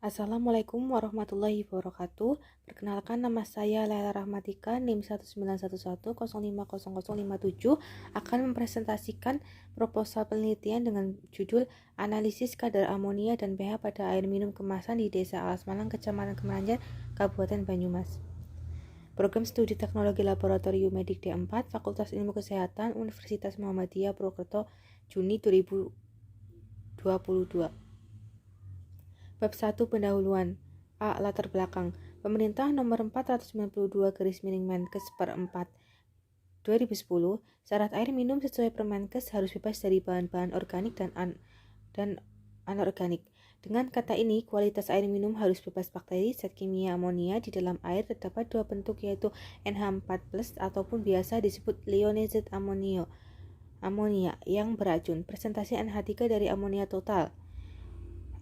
Assalamualaikum warahmatullahi wabarakatuh. Perkenalkan, nama saya Laila Rahmatika, NIM 19110500057, akan mempresentasikan proposal penelitian dengan judul Analisis kadar amonia dan pH pada air minum kemasan di Desa Alas Malang, Kecamatan Kemeranjan, Kabupaten Banyumas. Program Studi Teknologi Laboratorium Medik D4, Fakultas Ilmu Kesehatan, Universitas Muhammadiyah Purwokerto, Juni 2022. Bab 1 Pendahuluan. A. Latar belakang. Pemerintah nomor 492/Menkes per 4 2010, syarat air minum sesuai Permenkes harus bebas dari bahan-bahan organik dan anorganik. Dengan kata ini, kualitas air minum harus bebas bakteri, zat kimia amonia. Di dalam air terdapat dua bentuk, yaitu NH4+ ataupun biasa disebut ionized amonia yang beracun. Presentasi NH3 dari amonia total.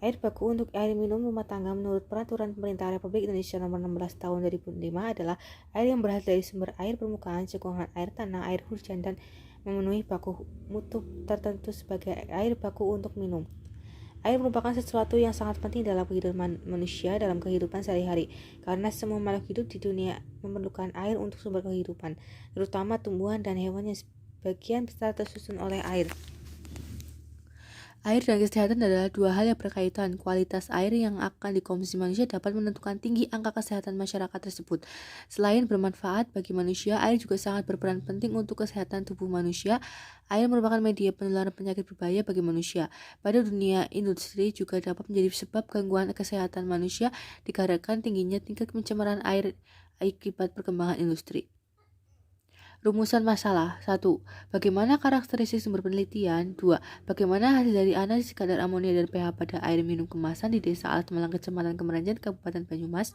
Air baku untuk air minum rumah tangga menurut Peraturan Pemerintah Republik Indonesia Nomor 16 Tahun 2005 adalah air yang berasal dari sumber air permukaan, cekungan air tanah, air hujan, dan memenuhi baku mutu tertentu sebagai air baku untuk minum. Air merupakan sesuatu yang sangat penting dalam kehidupan manusia dalam kehidupan sehari-hari, karena semua makhluk hidup di dunia memerlukan air untuk sumber kehidupan, terutama tumbuhan dan hewan yang sebagian besar tersusun oleh air. Air dan kesehatan adalah dua hal yang berkaitan. Kualitas air yang akan dikonsumsi manusia dapat menentukan tinggi angka kesehatan masyarakat tersebut. Selain bermanfaat bagi manusia, air juga sangat berperan penting untuk kesehatan tubuh manusia. Air merupakan media penularan penyakit berbahaya bagi manusia. Pada dunia industri juga dapat menjadi sebab gangguan kesehatan manusia dikarenakan tingginya tingkat pencemaran air akibat perkembangan industri. Rumusan masalah. 1. Bagaimana karakteristik sumber penelitian? 2. Bagaimana hasil dari analisis kadar amonia dan pH pada air minum kemasan di Desa Alas Malang, Kecamatan Kemeranjan, Kabupaten Banyumas?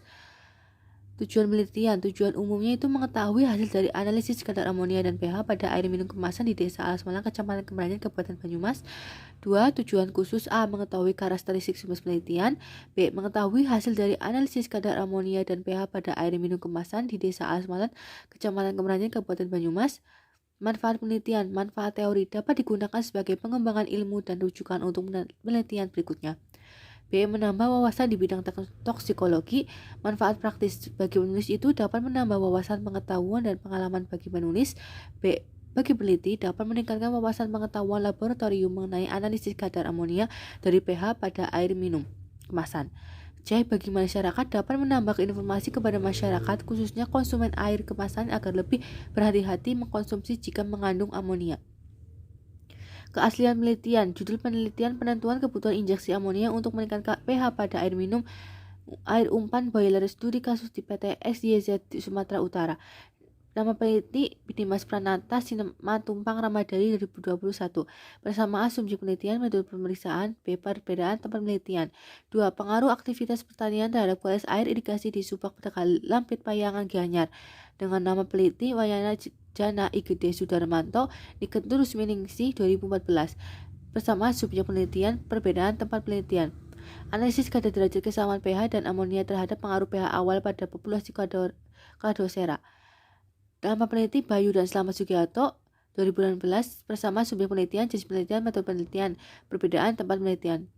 Tujuan penelitian. Tujuan umumnya itu mengetahui hasil dari analisis kadar amonia dan pH pada air minum kemasan di Desa Alas Malang, Kecamatan Kemeranjan, Kabupaten Banyumas. 2. Tujuan khusus. A. Mengetahui karakteristik sumber penelitian. B. Mengetahui hasil dari analisis kadar amonia dan pH pada air minum kemasan di Desa Alas Malang, Kecamatan Kemeranjan, Kabupaten Banyumas. Manfaat penelitian. Manfaat teori dapat digunakan sebagai pengembangan ilmu dan rujukan untuk penelitian berikutnya. B. Menambah wawasan di bidang toksikologi. Manfaat praktis bagi penulis itu dapat menambah wawasan pengetahuan dan pengalaman bagi penulis. B. Bagi peneliti dapat meningkatkan wawasan pengetahuan laboratorium mengenai analisis kadar amonia dari pH pada air minum kemasan. C. Bagi masyarakat dapat menambah informasi kepada masyarakat, khususnya konsumen air kemasan, agar lebih berhati-hati mengkonsumsi jika mengandung amonia. Keaslian penelitian. Judul penelitian penentuan kebutuhan injeksi amonia untuk meningkatkan pH pada air minum air umpan boiler, studi kasus di PT SYZ di Sumatera Utara. Nama peneliti Dimas Pranata Simatupang Ramadhani 2021. Bersama asumsi penelitian, metode pemeriksaan. B. Perbedaan tempat penelitian. 2. Pengaruh aktivitas pertanian terhadap kualitas air irigasi di Subak Tegal Lampit Payangan Gianyar. Dengan nama peneliti Wayana Jana IGD Sudarmanto di Keturus Miningsih 2014. Bersama subjek penelitian, perbedaan tempat penelitian. Analisis kadar derajat kesamaan pH dan amonia terhadap pengaruh pH awal pada populasi Kladosera. Nama peneliti Bayu dan Slamet Sugiharto 2016. Bersama subjek penelitian, jenis penelitian, metode penelitian, perbedaan tempat penelitian.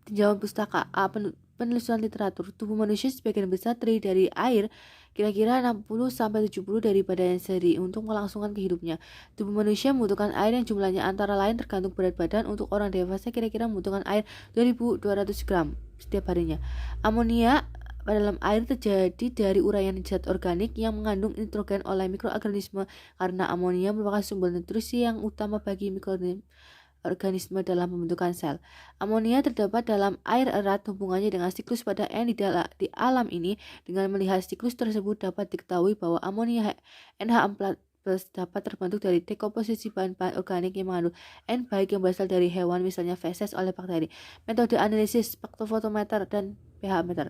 Tinjauan pustaka. A. Penelusuran literatur. Tubuh manusia sebagian besar terdiri dari air, kira-kira 60-70 dari badan sendiri untuk melangsungkan kehidupnya. Tubuh manusia membutuhkan air yang jumlahnya antara lain tergantung berat badan. Untuk orang dewasa kira-kira membutuhkan air 2200 gram setiap harinya. Amonia dalam air terjadi dari uraian zat organik yang mengandung nitrogen oleh mikroorganisme, karena amonia merupakan sumber nutrisi yang utama bagi mikroorganisme dalam pembentukan sel. Amonia terdapat dalam air erat. Hubungannya dengan siklus pada N di alam ini. Dengan melihat siklus tersebut dapat diketahui bahwa amonia NH4+ dapat terbentuk dari dekomposisi bahan-bahan organik yang mengandung N, baik yang berasal dari hewan, misalnya feses, oleh bakteri. Metode analisis spektrofotometer dan pH meter.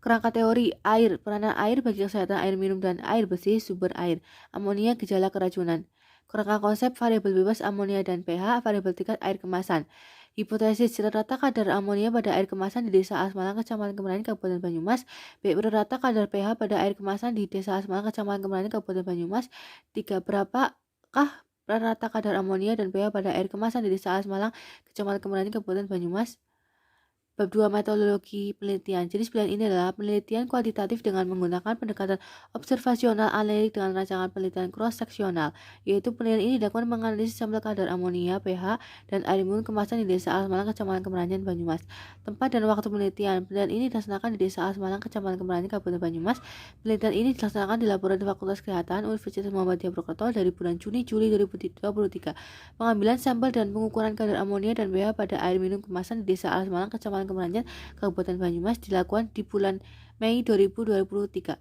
Kerangka teori air. Peranan air bagi kesehatan air minum dan air bersih sumber air. Amonia, gejala keracunan. Kerangka konsep variabel bebas amonia dan pH, variabel tingkat air kemasan. Hipotesis rata kadar amonia pada air kemasan di Desa Alas Malang, Kecamatan Kemeranjan, Kabupaten Banyumas. B. Rata kadar pH pada air kemasan di Desa Alas Malang, Kecamatan Kemeranjan, Kabupaten Banyumas. 3. Berapakah rata kadar amonia dan pH pada air kemasan di Desa Alas Malang, Kecamatan Kemeranjan, Kabupaten Banyumas? Bab 2 metodologi penelitian. Jenis penelitian ini adalah penelitian kuantitatif dengan menggunakan pendekatan observasional analitik dengan rancangan penelitian cross-seksional, yaitu penelitian ini dilakukan menganalisis sampel kadar amonia, pH, dan air minum kemasan di Desa Alas Malang, Kecamatan Kemeranjan, Banyumas. Tempat dan waktu penelitian. Penelitian ini dilaksanakan di Desa Alas Malang, Kecamatan Kemeranjan, Kabupaten Banyumas. Penelitian ini dilaksanakan di Laboratorium Fakultas Kesehatan Universitas Muhammadiyah Purwokerto dari bulan Juni-Juli 2023. Pengambilan sampel dan pengukuran kadar amonia dan pH pada air minum kemasan di Desa Alas Malang, Kecamatan Kemeranjan, Kabupaten Banyumas dilakukan di bulan Mei 2023.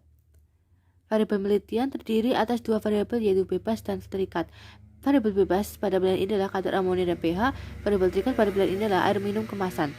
Variabel penelitian terdiri atas dua variabel yaitu bebas dan terikat. Variabel bebas pada penelitian ini adalah kadar amonia dan pH. Variabel terikat pada penelitian ini adalah air minum kemasan.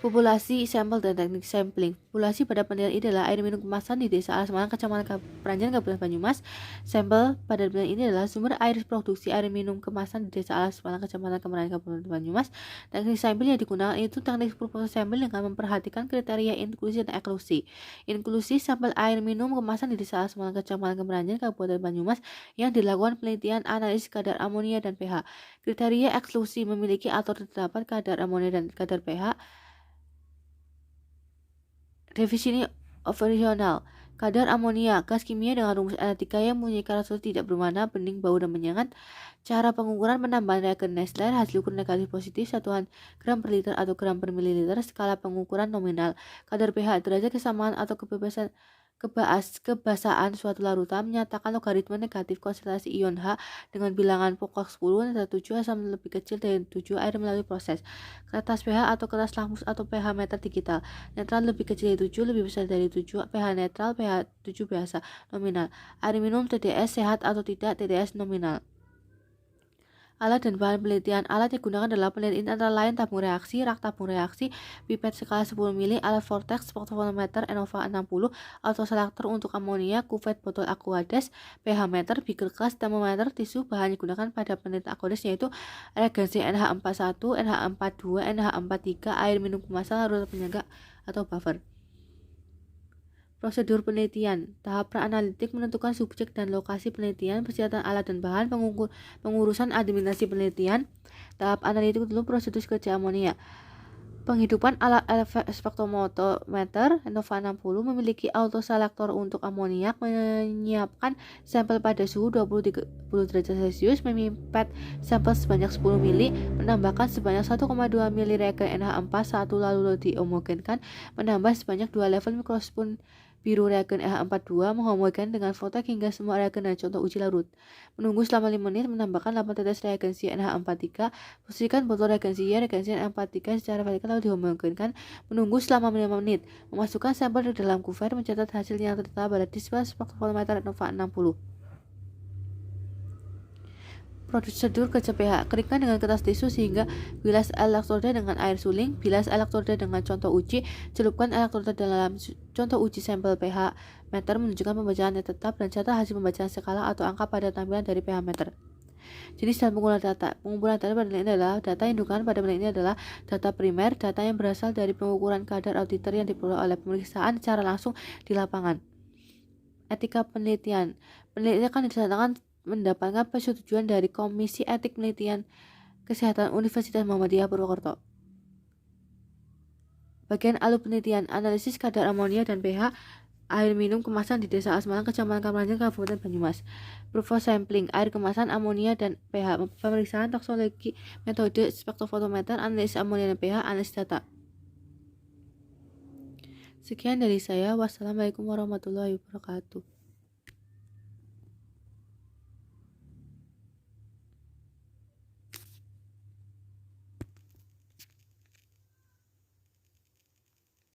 Populasi, sampel, dan teknik sampling. Populasi pada penelitian ini adalah air minum kemasan di Desa Alas Malang, Kecamatan Kemeranjan, Kabupaten Banyumas. Sampel pada penelitian ini adalah sumber air produksi air minum kemasan di Desa Alas Malang, Kecamatan Kemeranjan, Kabupaten Banyumas. Teknik sampling yang digunakan itu teknik proposal sampling dengan memperhatikan kriteria inklusi dan eksklusi. Inklusi sampel air minum kemasan di Desa Alas Malang, Kecamatan Kemeranjan, Kabupaten Banyumas yang dilakukan penelitian analisis kadar amonia dan pH. Kriteria eksklusi memiliki atau terdapat kadar amonia dan kadar pH. Definisi operasional. Kadar amonia, gas kimia dengan rumus analitika yang mempunyai karakteristik tidak berwarna, bening, bau, dan menyengat. Cara pengukuran penambahan reagen Nessler, hasil ukur negatif positif, satuan gram per liter atau gram per mililiter, skala pengukuran nominal. Kadar pH, derajat kesamaan atau kebasaan suatu larutan, menyatakan logaritma negatif konsentrasi ion H dengan bilangan pokok 10 dan 7 sama lebih kecil dari 7 air melalui proses. Kertas pH atau kertas lakmus atau pH meter digital. Netral lebih kecil dari 7, lebih besar dari 7, pH netral, pH 7 biasa, nominal. Air minum TDS sehat atau tidak, TDS nominal. Alat dan bahan penelitian. Alat yang digunakan adalah penelitian antara lain tabung reaksi, rak tabung reaksi, pipet skala 10 mili, alat vortex, spektrofotometer ENOVA 60, autoselektor untuk amonia, kuvet botol Aquades, pH meter, beaker glass, termometer, tisu. Bahan yang digunakan pada penelitian Aquades yaitu reagensi NH41, NH42, NH43, air minum kemasan, larutan penyangga atau buffer. Prosedur penelitian. Tahap pra-analitik menentukan subjek dan lokasi penelitian, persiapan alat dan bahan, pengurusan administrasi penelitian. Tahap analitik dulu prosedur kerja amonia. Penghidupan alat spektrometer ENOVA 60 memiliki autoselektor untuk amoniak, menyiapkan sampel pada suhu 20-30 derajat Celcius, memipet sampel sebanyak 10 mili, menambahkan sebanyak 1,2 mili reagen NH41 lalu dihomogenkan, menambah sebanyak 2 level mikrospon biru reagen NH42, menghomogen dengan fotek hingga semua reagen dan contoh uji larut. Menunggu selama 5 menit, menambahkan 8 tetes reagensi NH43, posisikan botol reagensi NH43 secara vertikal lalu dihomogenkan, menunggu selama 5 menit, memasukkan sampel ke dalam kuver, mencatat hasil yang tertera pada display spektrofotometer ENOVA 60. Prosedur kerja pH. Keringkan dengan kertas tisu sehingga bilas elektroda dengan air suling, bilas elektroda dengan contoh uji, celupkan elektroda dalam contoh uji sampel pH meter menunjukkan pembacaan yang tetap dan catat hasil pembacaan skala atau angka pada tampilan dari pH meter. Jenis dan pengumpulan data. Pengumpulan data pada penelitian adalah data yang digunakan pada penelitian adalah data primer, data yang berasal dari pengukuran kadar auditor yang diperoleh oleh pemeriksaan secara langsung di lapangan. Etika penelitian. Penelitian akan dilaksanakan mendapatkan persetujuan dari Komisi Etik Penelitian Kesehatan Universitas Muhammadiyah Purwokerto. Bagian alur penelitian, analisis kadar amonia dan pH air minum kemasan di Desa Alas Malang, Kecamatan Kemeranjan, Kabupaten Banyumas. Proof sampling, air kemasan amonia dan pH, pemeriksaan toksologi, metode spektrofotometer, analisis amonia dan pH, analisis data. Sekian dari saya. Wassalamualaikum warahmatullahi wabarakatuh.